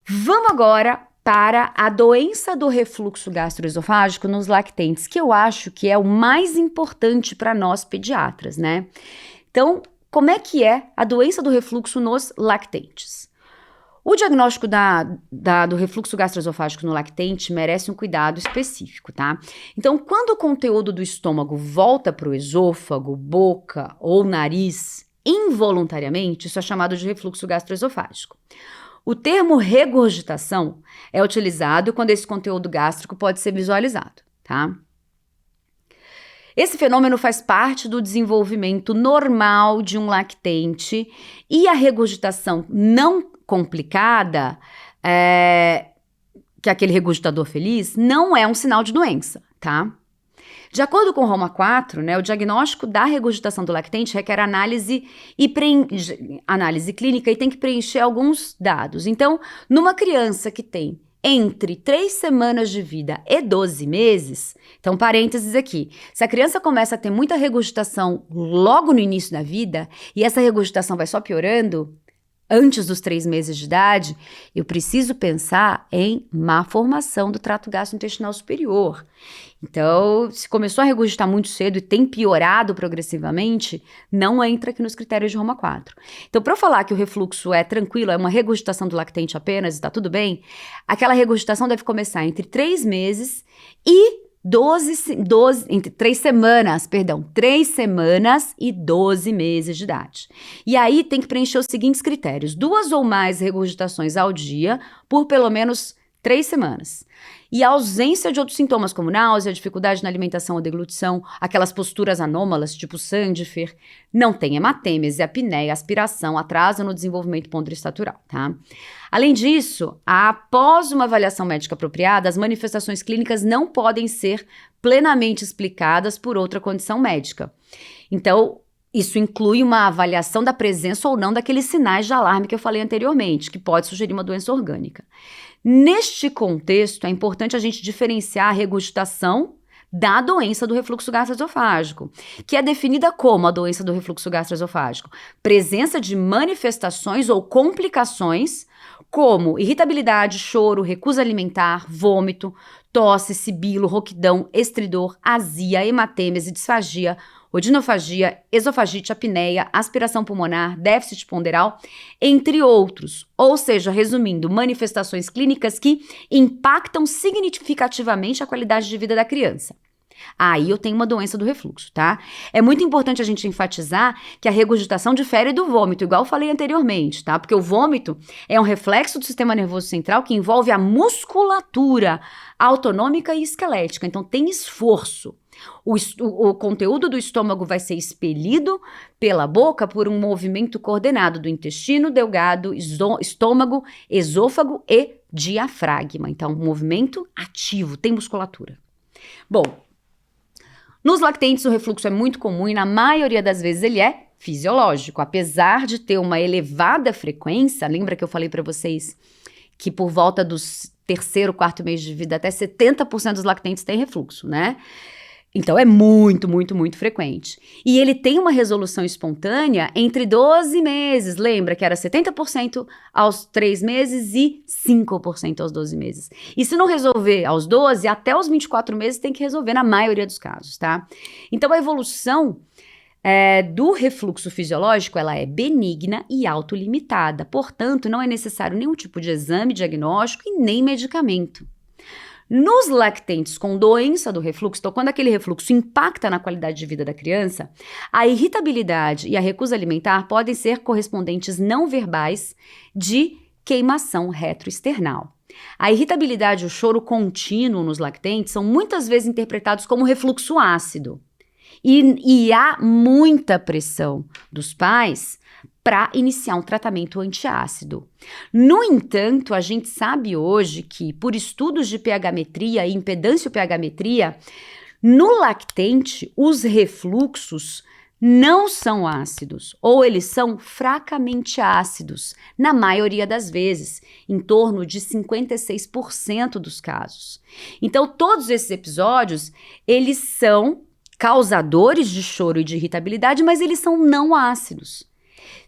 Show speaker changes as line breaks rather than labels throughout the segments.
Vamos agora para a doença do refluxo gastroesofágico nos lactentes, que eu acho que é o mais importante para nós pediatras, né? Então, como é que é a doença do refluxo nos lactentes? O diagnóstico do refluxo gastroesofágico no lactente merece um cuidado específico, tá? Então, quando o conteúdo do estômago volta para o esôfago, boca ou nariz involuntariamente, isso é chamado de refluxo gastroesofágico. O termo regurgitação é utilizado quando esse conteúdo gástrico pode ser visualizado, tá? Esse fenômeno faz parte do desenvolvimento normal de um lactente e a regurgitação não complicada, que é aquele regurgitador feliz, não é um sinal de doença, tá? De acordo com o Roma 4, né, o diagnóstico da regurgitação do lactente requer análise clínica e tem que preencher alguns dados. Então, numa criança que tem entre 3 semanas de vida e 12 meses, então parênteses aqui, se a criança começa a ter muita regurgitação logo no início da vida e essa regurgitação vai só piorando, antes dos 3 meses de idade, eu preciso pensar em má formação do trato gastrointestinal superior. Então, se começou a regurgitar muito cedo e tem piorado progressivamente, não entra aqui nos critérios de Roma 4. Então, para eu falar que o refluxo é tranquilo, é uma regurgitação do lactente apenas, está tudo bem, aquela regurgitação deve começar entre 3 meses e 3 semanas e 12 meses de idade. E aí tem que preencher os seguintes critérios: 2 ou mais regurgitações ao dia por pelo menos 3 semanas. E a ausência de outros sintomas como náusea, dificuldade na alimentação ou deglutição, aquelas posturas anômalas, tipo Sandifer, não tem hematêmese, apneia, aspiração, atraso no desenvolvimento ponderostatural, tá? Além disso, após uma avaliação médica apropriada, as manifestações clínicas não podem ser plenamente explicadas por outra condição médica. Então, isso inclui uma avaliação da presença ou não daqueles sinais de alarme que eu falei anteriormente, que pode sugerir uma doença orgânica. Neste contexto, é importante a gente diferenciar a regurgitação da doença do refluxo gastroesofágico, que é definida como a doença do refluxo gastroesofágico: presença de manifestações ou complicações como irritabilidade, choro, recusa alimentar, vômito, tosse, sibilo, rouquidão, estridor, azia, hematêmese, disfagia, odinofagia, esofagite, apneia, aspiração pulmonar, déficit ponderal, entre outros. Ou seja, resumindo, manifestações clínicas que impactam significativamente a qualidade de vida da criança. Aí eu tenho uma doença do refluxo, tá? É muito importante a gente enfatizar que a regurgitação difere do vômito, igual eu falei anteriormente, tá? Porque o vômito é um reflexo do sistema nervoso central que envolve a musculatura autonômica e esquelética, então tem esforço. O conteúdo do estômago vai ser expelido pela boca por um movimento coordenado do intestino delgado, estômago, esôfago e diafragma. Então, um movimento ativo, tem musculatura. Bom, nos lactentes o refluxo é muito comum e na maioria das vezes ele é fisiológico. Apesar de ter uma elevada frequência, lembra que eu falei para vocês que por volta dos 3º, 4º mês de vida até 70% dos lactentes têm refluxo, né? Então é muito, muito, muito frequente. E ele tem uma resolução espontânea entre 12 meses. Lembra que era 70% aos 3 meses e 5% aos 12 meses. E se não resolver aos 12, até os 24 meses tem que resolver na maioria dos casos, tá? Então a evolução do refluxo fisiológico, ela é benigna e autolimitada. Portanto, não é necessário nenhum tipo de exame diagnóstico e nem medicamento. Nos lactentes com doença do refluxo, então quando aquele refluxo impacta na qualidade de vida da criança, a irritabilidade e a recusa alimentar podem ser correspondentes não verbais de queimação retroesternal. A irritabilidade e o choro contínuo nos lactentes são muitas vezes interpretados como refluxo ácido. E há muita pressão dos pais para iniciar um tratamento antiácido. No entanto, a gente sabe hoje que, por estudos de pH-metria e impedância-pH-metria, no lactente, os refluxos não são ácidos, ou eles são fracamente ácidos, na maioria das vezes, em torno de 56% dos casos. Então, todos esses episódios, eles são causadores de choro e de irritabilidade, mas eles são não ácidos.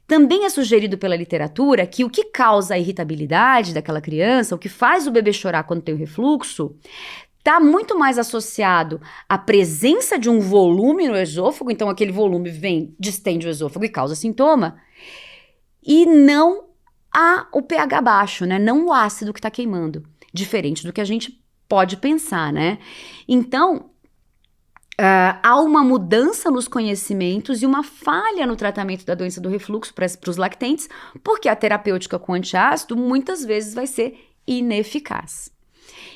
Também é sugerido pela literatura que o que causa a irritabilidade daquela criança, o que faz o bebê chorar quando tem o refluxo, está muito mais associado à presença de um volume no esôfago, então aquele volume vem, distende o esôfago e causa sintoma, e não o pH baixo, né? Não o ácido que está queimando, diferente do que a gente pode pensar, né? Então, há uma mudança nos conhecimentos e uma falha no tratamento da doença do refluxo para os lactentes, porque a terapêutica com antiácido muitas vezes vai ser ineficaz.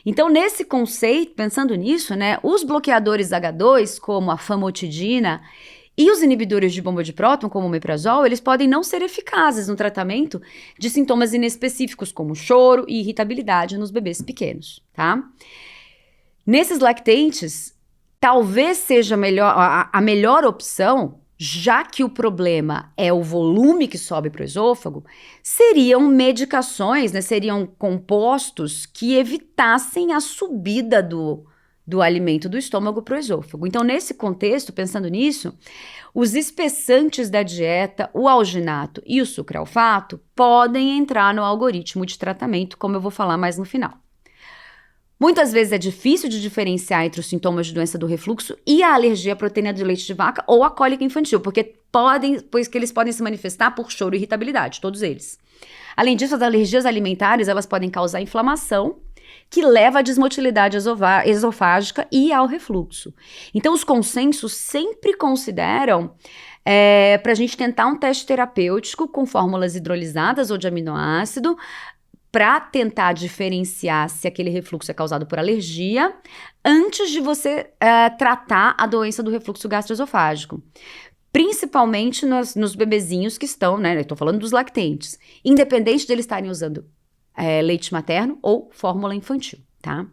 Então, nesse conceito, pensando nisso, né, os bloqueadores H2, como a famotidina, e os inibidores de bomba de próton, como o omeprazol, eles podem não ser eficazes no tratamento de sintomas inespecíficos, como choro e irritabilidade nos bebês pequenos, tá? Nesses lactentes, talvez seja a melhor opção, já que o problema é o volume que sobe para o esôfago, seriam medicações, né, seriam compostos que evitassem a subida do alimento do estômago para o esôfago. Então, nesse contexto, pensando nisso, os espessantes da dieta, o alginato e o sucralfato podem entrar no algoritmo de tratamento, como eu vou falar mais no final. Muitas vezes é difícil de diferenciar entre os sintomas de doença do refluxo e a alergia à proteína de leite de vaca ou a cólica infantil, pois que eles podem se manifestar por choro e irritabilidade, todos eles. Além disso, as alergias alimentares, elas podem causar inflamação, que leva à desmotilidade esofágica e ao refluxo. Então, os consensos sempre consideram para a gente tentar um teste terapêutico com fórmulas hidrolisadas ou de aminoácido, para tentar diferenciar se aquele refluxo é causado por alergia, antes de você tratar a doença do refluxo gastroesofágico. Principalmente nos bebezinhos que estão, né? Eu tô falando dos lactentes, independente de eles estarem usando leite materno ou fórmula infantil, tá?